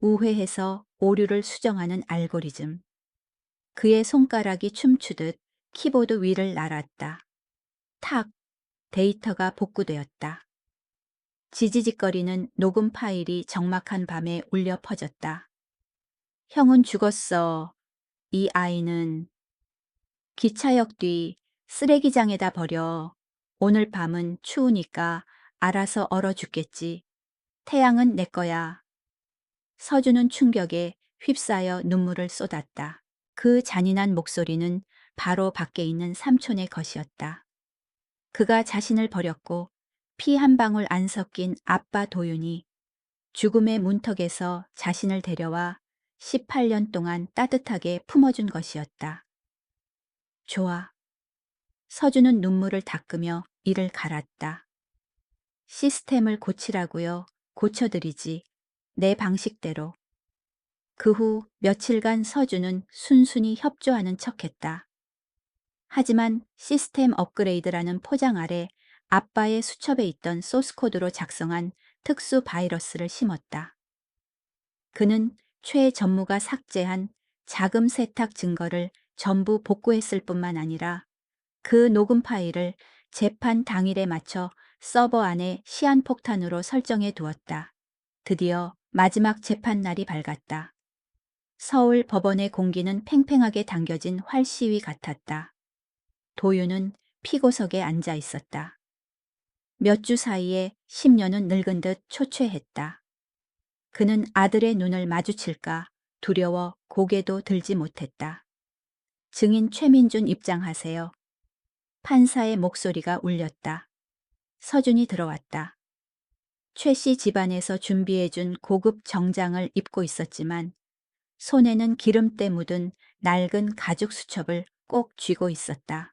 B: 우회해서 오류를 수정하는 알고리즘. 그의 손가락이 춤추듯 키보드 위를 날았다. 탁! 데이터가 복구되었다. 지지직거리는 녹음 파일이 적막한 밤에 울려 퍼졌다. 형은 죽었어. 이 아이는 기차역 뒤 쓰레기장에다 버려. 오늘 밤은 추우니까 알아서 얼어 죽겠지. 태양은 내 거야. 서준은 충격에 휩싸여 눈물을 쏟았다. 그 잔인한 목소리는 바로 밖에 있는 삼촌의 것이었다. 그가 자신을 버렸고 피 한 방울 안 섞인 아빠 도윤이 죽음의 문턱에서 자신을 데려와 18년 동안 따뜻하게 품어준 것이었다. 좋아. 서준은 눈물을 닦으며 이를 갈았다. 시스템을 고치라고요. 고쳐드리지. 내 방식대로. 그 후 며칠간 서준은 순순히 협조하는 척했다. 하지만 시스템 업그레이드라는 포장 아래 아빠의 수첩에 있던 소스코드로 작성한 특수 바이러스를 심었다. 그는 최 전무가 삭제한 자금 세탁 증거를 전부 복구했을 뿐만 아니라 그 녹음 파일을 재판 당일에 맞춰 서버 안에 시한폭탄으로 설정해 두었다. 드디어 마지막 재판 날이 밝았다. 서울 법원의 공기는 팽팽하게 당겨진 활시위 같았다. 도윤은 피고석에 앉아 있었다. 몇 주 사이에 10년은 늙은 듯 초췌했다. 그는 아들의 눈을 마주칠까 두려워 고개도 들지 못했다. 증인 최민준 입장하세요. 판사의 목소리가 울렸다. 서준이 들어왔다. 최 씨 집안에서 준비해준 고급 정장을 입고 있었지만 손에는 기름때 묻은 낡은 가죽 수첩을 꼭 쥐고 있었다.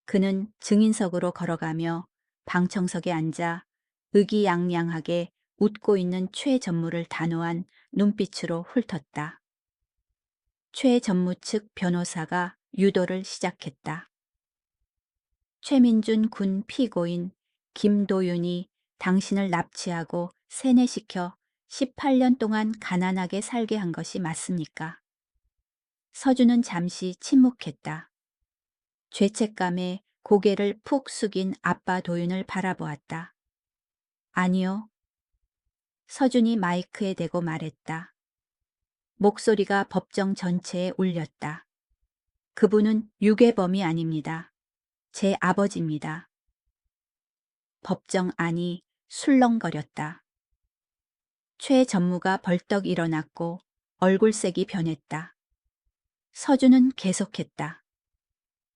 B: 그는 증인석으로 걸어가며 방청석에 앉아 의기양양하게 웃고 있는 최 전무를 단호한 눈빛으로 훑었다. 최 전무 측 변호사가 유도를 시작했다. 최민준 군 피고인 김도윤이 당신을 납치하고 세뇌시켜 18년 동안 가난하게 살게 한 것이 맞습니까? 서준은 잠시 침묵했다. 죄책감에 고개를 푹 숙인 아빠 도윤을 바라보았다. 아니요. 서준이 마이크에 대고 말했다. 목소리가 법정 전체에 울렸다. 그분은 유괴범이 아닙니다. 제 아버지입니다. 법정 안이 술렁거렸다. 최 전무가 벌떡 일어났고 얼굴색이 변했다. 서준은 계속했다.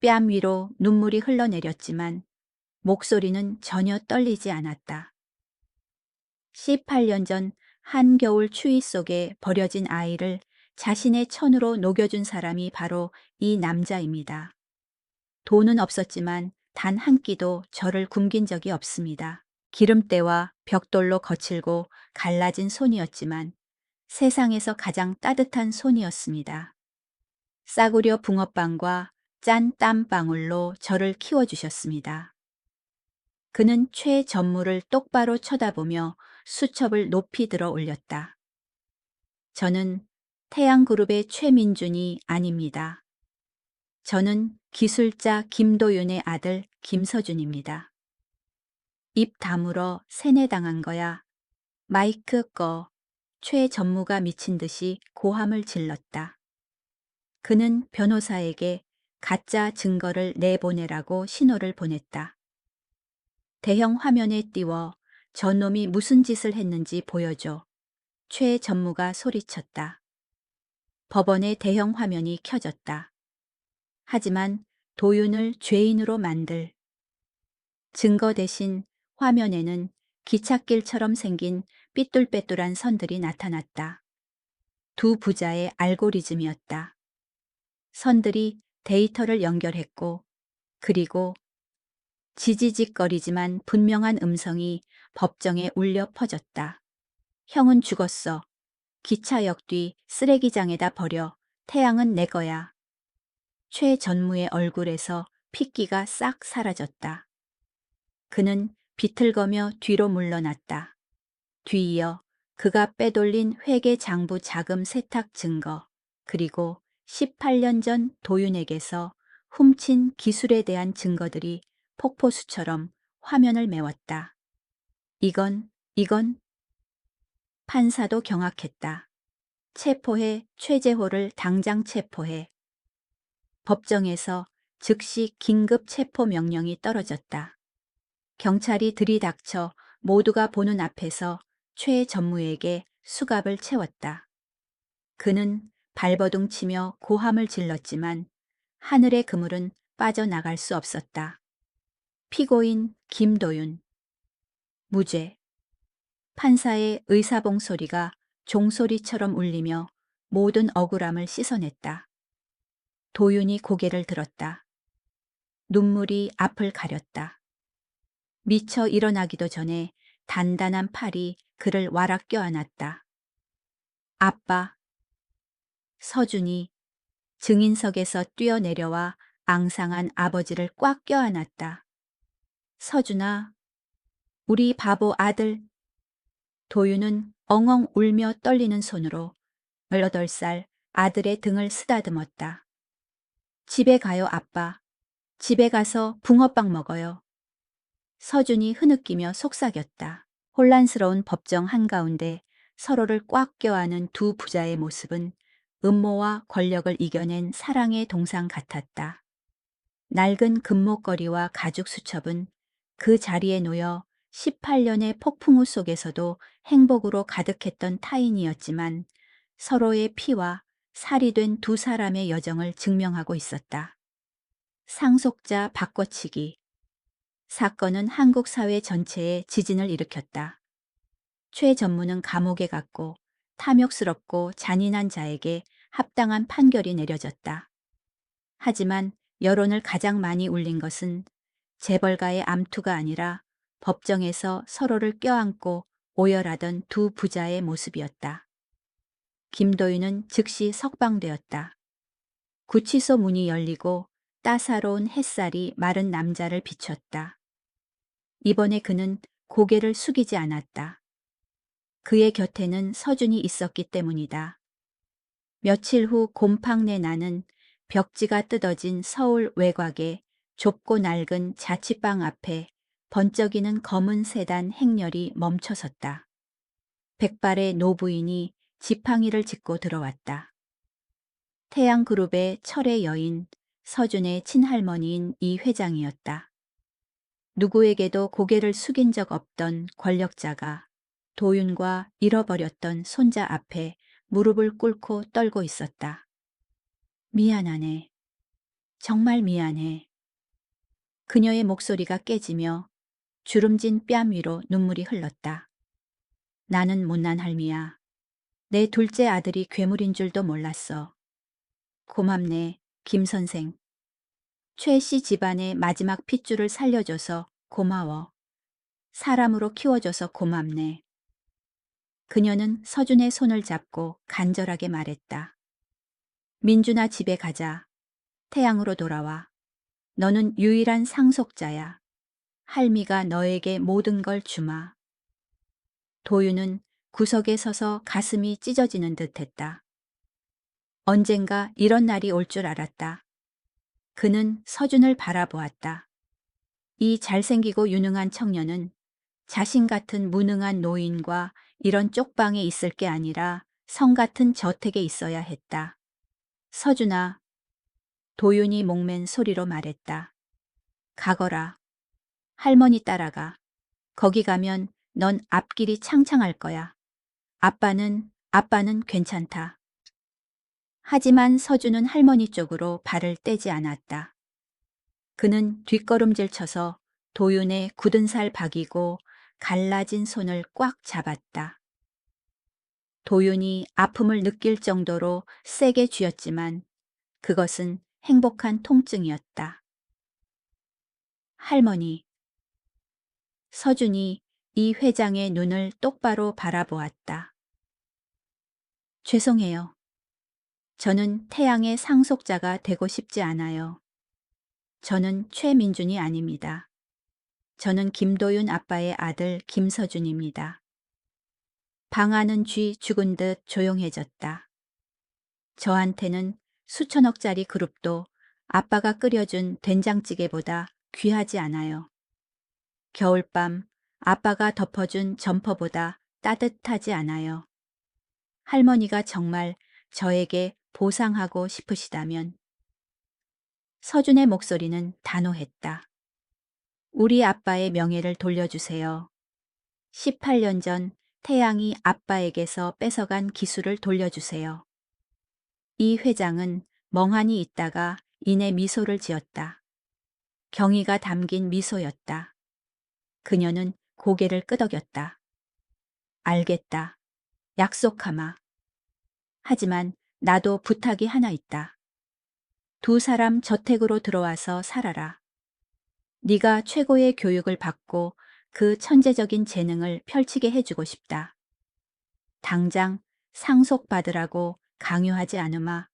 B: 뺨 위로 눈물이 흘러내렸지만 목소리는 전혀 떨리지 않았다. 18년 전 한겨울 추위 속에 버려진 아이를 자신의 천으로 녹여준 사람이 바로 이 남자입니다. 돈은 없었지만 단 한 끼도 저를 굶긴 적이 없습니다. 기름때와 벽돌로 거칠고 갈라진 손이었지만 세상에서 가장 따뜻한 손이었습니다. 싸구려 붕어빵과 짠 땀방울로 저를 키워주셨습니다. 그는 최 전무를 똑바로 쳐다보며 수첩을 높이 들어 올렸다. 저는 태양그룹의 최민준이 아닙니다. 저는 기술자 김도윤의 아들 김서준입니다. 입 다물어 세뇌당한 거야. 마이크 꺼. 최 전무가 미친 듯이 고함을 질렀다. 그는 변호사에게 가짜 증거를 내보내라고 신호를 보냈다. 대형 화면에 띄워 저놈이 무슨 짓을 했는지 보여줘. 최 전무가 소리쳤다. 법원의 대형 화면이 켜졌다. 하지만 도윤을 죄인으로 만들 증거 대신 화면에는 기찻길처럼 생긴 삐뚤빼뚤한 선들이 나타났다. 두 부자의 알고리즘이었다. 선들이 데이터를 연결했고 그리고 지지직거리지만 분명한 음성이 법정에 울려 퍼졌다. 형은 죽었어. 기차역 뒤 쓰레기장에다 버려. 태양은 내 거야. 최 전무의 얼굴에서 핏기가 싹 사라졌다. 그는 비틀거며 뒤로 물러났다. 뒤이어 그가 빼돌린 회계장부 자금 세탁 증거, 그리고 18년 전 도윤에게서 훔친 기술에 대한 증거들이 폭포수처럼 화면을 메웠다. 이건 판사도 경악했다. 체포해. 최재호를 당장 체포해. 법정에서 즉시 긴급 체포 명령이 떨어졌다. 경찰이 들이닥쳐 모두가 보는 앞에서 최 전무에게 수갑을 채웠다. 그는 발버둥 치며 고함을 질렀지만 하늘의 그물은 빠져나갈 수 없었다. 피고인 김도윤. 무죄. 판사의 의사봉 소리가 종소리처럼 울리며 모든 억울함을 씻어냈다. 도윤이 고개를 들었다. 눈물이 앞을 가렸다. 미처 일어나기도 전에 단단한 팔이 그를 와락 껴안았다. 아빠. 서준이 증인석에서 뛰어내려와 앙상한 아버지를 꽉 껴안았다. 서준아, 우리 바보 아들. 도윤은 엉엉 울며 떨리는 손으로 18살 아들의 등을 쓰다듬었다. 집에 가요, 아빠. 집에 가서 붕어빵 먹어요. 서준이 흐느끼며 속삭였다. 혼란스러운 법정 한가운데 서로를 꽉 껴안은 두 부자의 모습은 음모와 권력을 이겨낸 사랑의 동상 같았다. 낡은 금목걸이와 가죽 수첩은 그 자리에 놓여 18년의 폭풍우 속에서도 행복으로 가득했던 타인이었지만 서로의 피와 살이 된 두 사람의 여정을 증명하고 있었다. 상속자 바꿔치기. 사건은 한국 사회 전체에 지진을 일으켰다. 최 전무는 감옥에 갔고 탐욕스럽고 잔인한 자에게 합당한 판결이 내려졌다. 하지만 여론을 가장 많이 울린 것은 재벌가의 암투가 아니라 법정에서 서로를 껴안고 오열하던 두 부자의 모습이었다. 김도윤은 즉시 석방되었다. 구치소 문이 열리고 따사로운 햇살이 마른 남자를 비췄다. 이번에 그는 고개를 숙이지 않았다. 그의 곁에는 서준이 있었기 때문이다. 며칠 후 곰팡내 나는 벽지가 뜯어진 서울 외곽의 좁고 낡은 자취방 앞에 번쩍이는 검은 세단 행렬이 멈춰섰다. 백발의 노부인이 지팡이를 짚고 들어왔다. 태양그룹의 철의 여인, 서준의 친할머니인 이 회장이었다. 누구에게도 고개를 숙인 적 없던 권력자가 도윤과 잃어버렸던 손자 앞에 무릎을 꿇고 떨고 있었다. 미안하네. 정말 미안해. 그녀의 목소리가 깨지며 주름진 뺨 위로 눈물이 흘렀다. 나는 못난 할미야. 내 둘째 아들이 괴물인 줄도 몰랐어. 고맙네, 김 선생. 최 씨 집안의 마지막 핏줄을 살려줘서 고마워. 사람으로 키워줘서 고맙네. 그녀는 서준의 손을 잡고 간절하게 말했다. 민준아, 집에 가자. 태양으로 돌아와. 너는 유일한 상속자야. 할미가 너에게 모든 걸 주마. 도윤은 구석에 서서 가슴이 찢어지는 듯했다. 언젠가 이런 날이 올 줄 알았다. 그는 서준을 바라보았다. 이 잘생기고 유능한 청년은 자신 같은 무능한 노인과 이런 쪽방에 있을 게 아니라 성 같은 저택에 있어야 했다. 서준아, 도윤이 목맨 소리로 말했다. 가거라. 할머니 따라가. 거기 가면 넌 앞길이 창창할 거야. 아빠는 괜찮다. 하지만 서준은 할머니 쪽으로 발을 떼지 않았다. 그는 뒷걸음질 쳐서 도윤의 굳은 살 박이고 갈라진 손을 꽉 잡았다. 도윤이 아픔을 느낄 정도로 세게 쥐었지만 그것은 행복한 통증이었다. 할머니. 서준이 이 회장의 눈을 똑바로 바라보았다. 죄송해요. 저는 태양의 상속자가 되고 싶지 않아요. 저는 최민준이 아닙니다. 저는 김도윤 아빠의 아들 김서준입니다. 방 안은 쥐 죽은 듯 조용해졌다. 저한테는 수천억짜리 그룹도 아빠가 끓여준 된장찌개보다 귀하지 않아요. 겨울밤 아빠가 덮어준 점퍼보다 따뜻하지 않아요. 할머니가 정말 저에게 보상하고 싶으시다면. 서준의 목소리는 단호했다. 우리 아빠의 명예를 돌려주세요. 18년 전 태양이 아빠에게서 뺏어간 기술을 돌려주세요. 이 회장은 멍하니 있다가 이내 미소를 지었다. 경의가 담긴 미소였다. 그녀는 고개를 끄덕였다. 알겠다. 약속하마. 하지만 나도 부탁이 하나 있다. 두 사람 저택으로 들어와서 살아라. 네가 최고의 교육을 받고 그 천재적인 재능을 펼치게 해주고 싶다. 당장 상속받으라고 강요하지 않으마.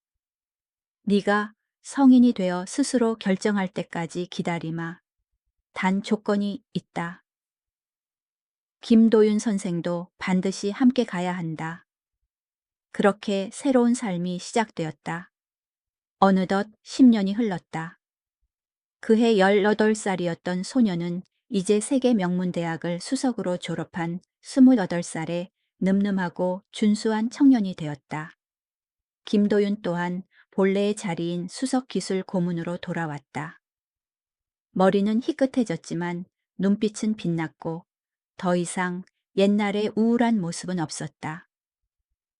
B: 네가 성인이 되어 스스로 결정할 때까지 기다리마. 단 조건이 있다. 김도윤 선생도 반드시 함께 가야 한다. 그렇게 새로운 삶이 시작되었다. 어느덧 10년이 흘렀다. 그해 18살이었던 소녀는 이제 세계 명문대학을 수석으로 졸업한 28살의 늠름하고 준수한 청년이 되었다. 김도윤 또한 본래의 자리인 수석기술 고문으로 돌아왔다. 머리는 희끗해졌지만 눈빛은 빛났고 더 이상 옛날의 우울한 모습은 없었다.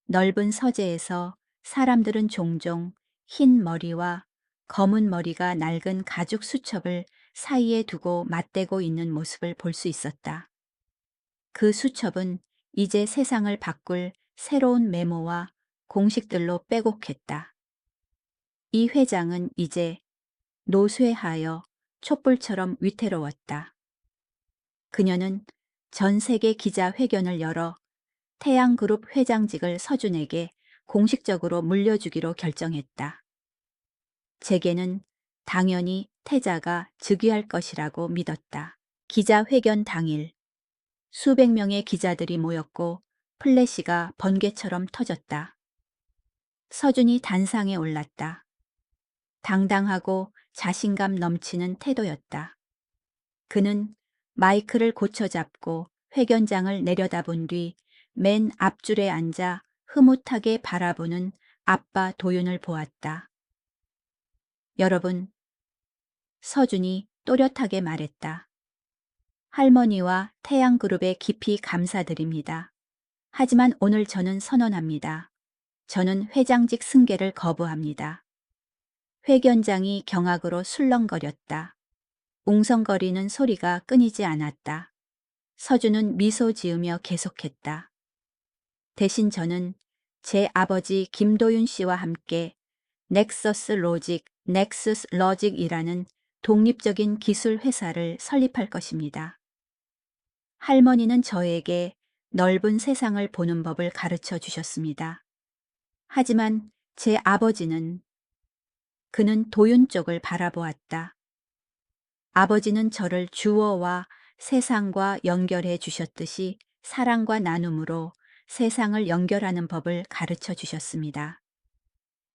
B: 넓은 서재에서 사람들은 종종 흰 머리와 검은 머리가 낡은 가죽 수첩을 사이에 두고 맞대고 있는 모습을 볼 수 있었다. 그 수첩은 이제 세상을 바꿀 새로운 메모와 공식들로 빼곡했다. 이 회장은 이제 노쇠하여 촛불처럼 위태로웠다. 그녀는 전 세계 기자회견을 열어 태양그룹 회장직을 서준에게 공식적으로 물려주기로 결정했다. 제게는 당연히 태자가 즉위할 것이라고 믿었다. 기자회견 당일 수백 명의 기자들이 모였고 플래시가 번개처럼 터졌다. 서준이 단상에 올랐다. 당당하고 자신감 넘치는 태도였다. 그는 마이크를 고쳐잡고 회견장을 내려다본 뒤 맨 앞줄에 앉아 흐뭇하게 바라보는 아빠 도윤을 보았다. 여러분, 서준이 또렷하게 말했다. 할머니와 태양그룹에 깊이 감사드립니다. 하지만 오늘 저는 선언합니다. 저는 회장직 승계를 거부합니다. 회견장이 경악으로 술렁거렸다. 웅성거리는 소리가 끊이지 않았다. 서준은 미소 지으며 계속했다. 대신 저는 제 아버지 김도윤 씨와 함께 넥서스 로직이라는 독립적인 기술 회사를 설립할 것입니다. 할머니는 저에게 넓은 세상을 보는 법을 가르쳐 주셨습니다. 하지만 제 아버지는 그는 도윤 쪽을 바라보았다. 아버지는 저를 주어와 세상과 연결해 주셨듯이 사랑과 나눔으로 세상을 연결하는 법을 가르쳐 주셨습니다.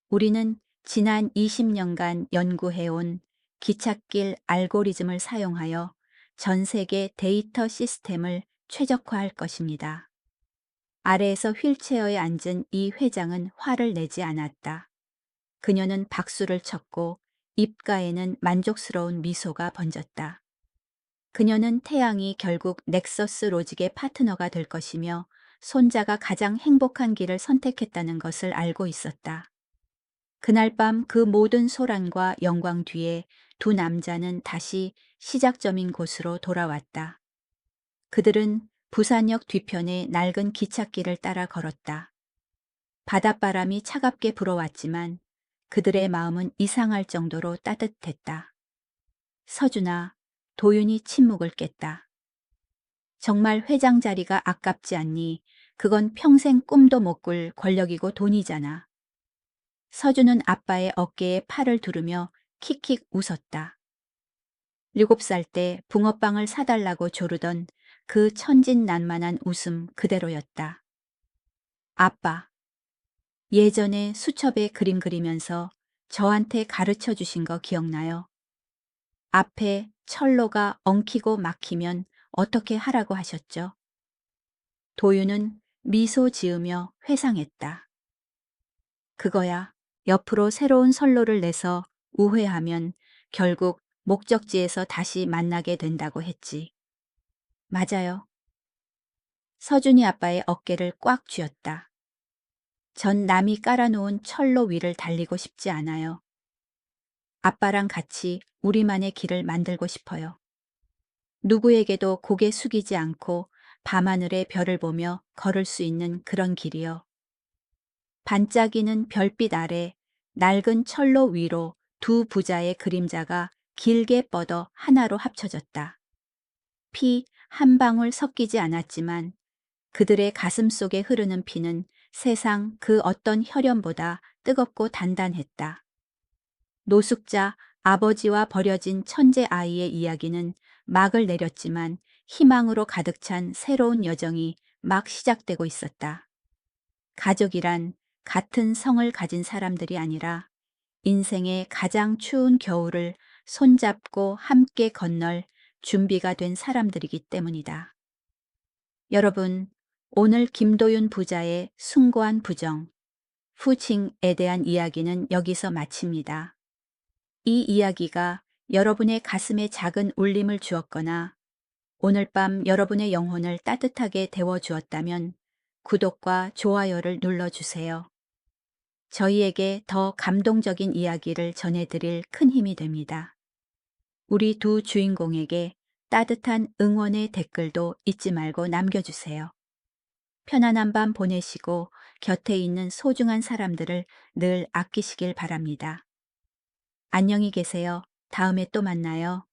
B: 우리는 지난 20년간 연구해온 기찻길 알고리즘을 사용하여 전 세계 데이터 시스템을 최적화할 것입니다. 아래에서 휠체어에 앉은 이 회장은 화를 내지 않았다. 그녀는 박수를 쳤고 입가에는 만족스러운 미소가 번졌다. 그녀는 태양이 결국 넥서스 로직의 파트너가 될 것이며 손자가 가장 행복한 길을 선택했다는 것을 알고 있었다. 그날 밤 그 모든 소란과 영광 뒤에 두 남자는 다시 시작점인 곳으로 돌아왔다. 그들은 부산역 뒤편의 낡은 기찻길을 따라 걸었다. 바닷바람이 차갑게 불어왔지만 그들의 마음은 이상할 정도로 따뜻했다. 서준아, 도윤이 침묵을 깼다. 정말 회장 자리가 아깝지 않니? 그건 평생 꿈도 못 꿀 권력이고 돈이잖아. 서준은 아빠의 어깨에 팔을 두르며 킥킥 웃었다. 7살 때 붕어빵을 사달라고 조르던 그 천진난만한 웃음 그대로였다. 아빠, 예전에 수첩에 그림 그리면서 저한테 가르쳐 주신 거 기억나요? 앞에 철로가 엉키고 막히면 어떻게 하라고 하셨죠? 도윤은 미소 지으며 회상했다. 그거야. 옆으로 새로운 선로를 내서 우회하면 결국 목적지에서 다시 만나게 된다고 했지. 맞아요. 서준이 아빠의 어깨를 꽉 쥐었다. 전 남이 깔아놓은 철로 위를 달리고 싶지 않아요. 아빠랑 같이 우리만의 길을 만들고 싶어요. 누구에게도 고개 숙이지 않고 밤하늘의 별을 보며 걸을 수 있는 그런 길이요. 반짝이는 별빛 아래 낡은 철로 위로 두 부자의 그림자가 길게 뻗어 하나로 합쳐졌다. 피 한 방울 섞이지 않았지만 그들의 가슴 속에 흐르는 피는 세상 그 어떤 혈연보다 뜨겁고 단단했다. 노숙자 아버지와 버려진 천재 아이의 이야기는 막을 내렸지만 희망으로 가득 찬 새로운 여정이 막 시작되고 있었다. 가족이란 같은 성을 가진 사람들이 아니라 인생의 가장 추운 겨울을 손잡고 함께 건널 준비가 된 사람들이기 때문이다. 여러분, 오늘 김도윤 부자의 숭고한 부정, 후칭에 대한 이야기는 여기서 마칩니다. 이 이야기가 여러분의 가슴에 작은 울림을 주었거나 오늘 밤 여러분의 영혼을 따뜻하게 데워주었다면 구독과 좋아요를 눌러주세요. 저희에게 더 감동적인 이야기를 전해드릴 큰 힘이 됩니다. 우리 두 주인공에게 따뜻한 응원의 댓글도 잊지 말고 남겨주세요. 편안한 밤 보내시고 곁에 있는 소중한 사람들을 늘 아끼시길 바랍니다. 안녕히 계세요. 다음에 또 만나요.